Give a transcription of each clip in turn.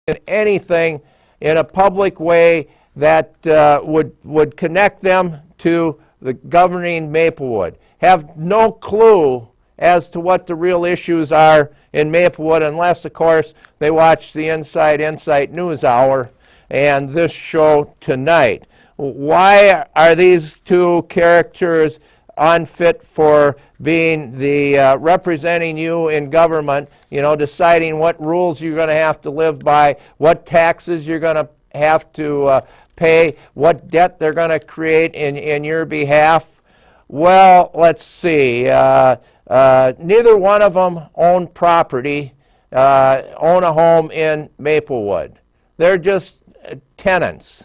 in anything in a public way that would connect them to the governing Maplewood. Have no clue as to what the real issues are in Maplewood, unless, of course, they watch the Inside Insight News Hour and this show tonight. Why are these two characters unfit for being the representing you in government, deciding what rules you're going to have to live by, what taxes you're going to have to pay, what debt they're going to create in your behalf? Well, let's see. Neither one of them own property, own a home in Maplewood. They're just tenants.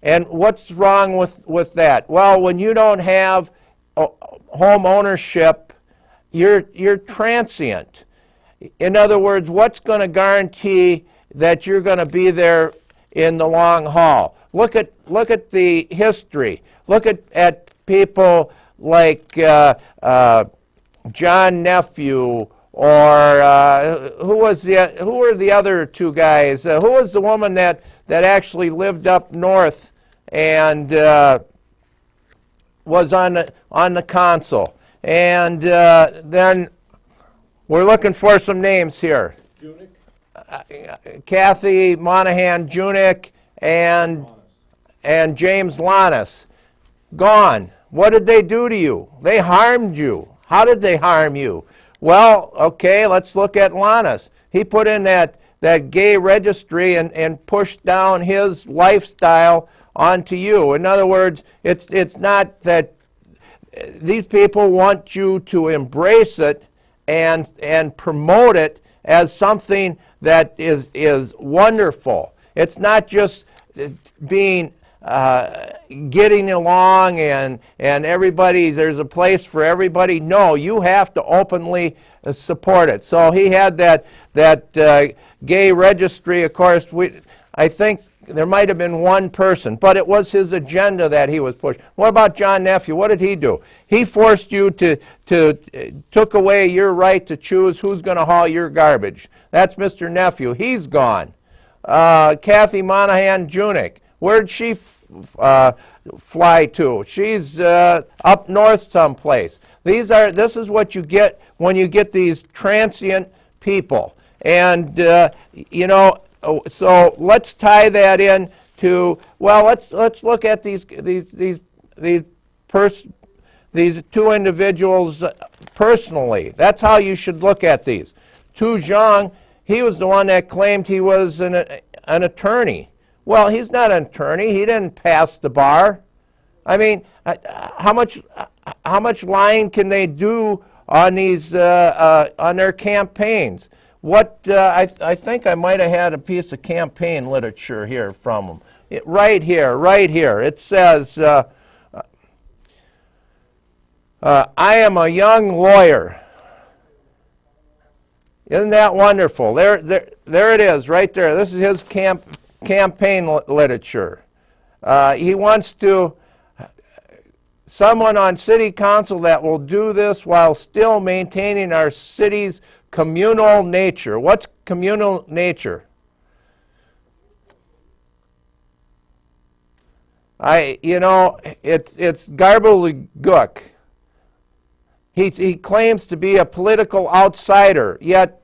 And what's wrong with that? Well, when you don't have home ownership, you're transient. In other words, what's going to guarantee that you're going to be there in the long haul? Look at the history. Look at people like John Nephew, or who were the other two guys? Who was the woman that actually lived up north and was on the council? And then we're looking for some names here. Kathy Monahan Junick and James Lannis. Gone. What did they do to you? They harmed you. How did they harm you? Well, okay, let's look at Lannis. He put in that gay registry and pushed down his lifestyle onto you. In other words, it's not that these people want you to embrace it and promote it as something that is wonderful. It's not just being getting along and everybody, there's a place for everybody. No, you have to openly support it. So he had that gay registry. Of course, I think there might have been one person, but it was his agenda that he was pushing. What about John Nephew? What did he do? He forced you took away your right to choose who's going to haul your garbage. That's Mr. Nephew. He's gone. Kathy Monahan Junick, where'd she fly to? She's up north someplace. This is what you get when you get these transient people. And, so let's tie that in to, well, let's look at these two individuals personally. That's how you should look at these. Tu Zhang, he was the one that claimed he was an attorney. Well, he's not an attorney. He didn't pass the bar. I mean, how much lying can they do on these on their campaigns? I think I might have had a piece of campaign literature here from them. Right here. It says, I am a young lawyer. Isn't that wonderful? There it is, right there. This is his campaign literature. He wants someone on city council that will do this while still maintaining our city's communal nature. What's communal nature? It's gobbledygook. He claims to be a political outsider, yet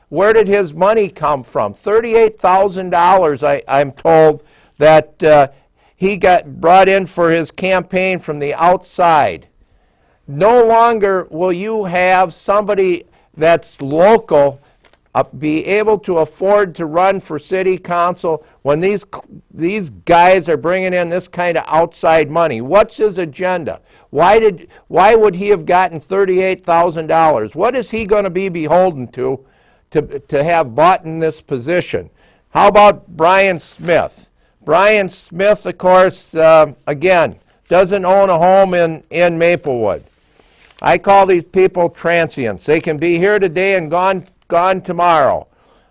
where did his money come from? $38,000, I'm told, that he got brought in for his campaign from the outside. No longer will you have somebody that's local be able to afford to run for city council when these guys are bringing in this kind of outside money. What's his agenda? Why would he have gotten $38,000? What is he going to be beholden to have bought in this position? How about Brian Smith? Brian Smith, of course, again, doesn't own a home in Maplewood. I call these people transients. They can be here today and gone tomorrow.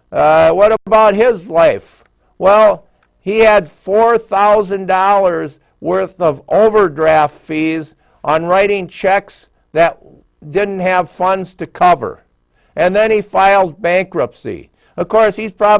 What about his life? Well, he had $4,000 worth of overdraft fees on writing checks that didn't have funds to cover. And then he filed bankruptcy. Of course, he's probably